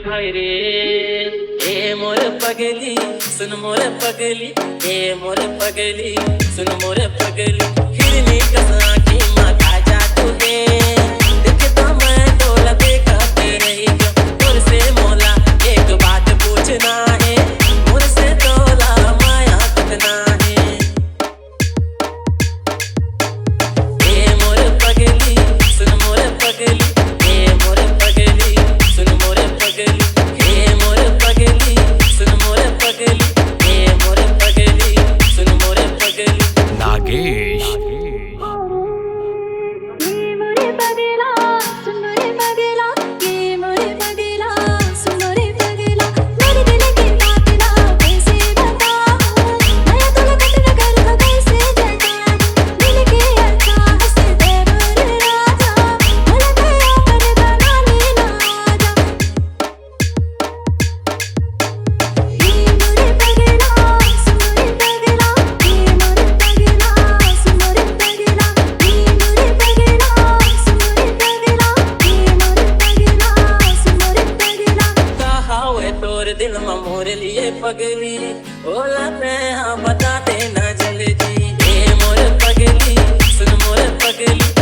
हाय रे ए मोर पगली सुन मोर पगली ए मोर पगली सुन मोर पगली हिरनी कसा की माता जा तुगे देखता मैं डोला देखा तेरे मोर से मोला एक बात पूछना है मोर से तोला माया कितना है ए मोर पगली सुन मोर पगली ए मोर पगली सुन मोर पगली ए मोर पगली सुन मोर पगली ए मोर पगली सुन मोर पगली नागेश दिल में मोर लिए पगली ओला मैं हाँ बताते ना जल्दी ए मोर पगली सुन मोर पगली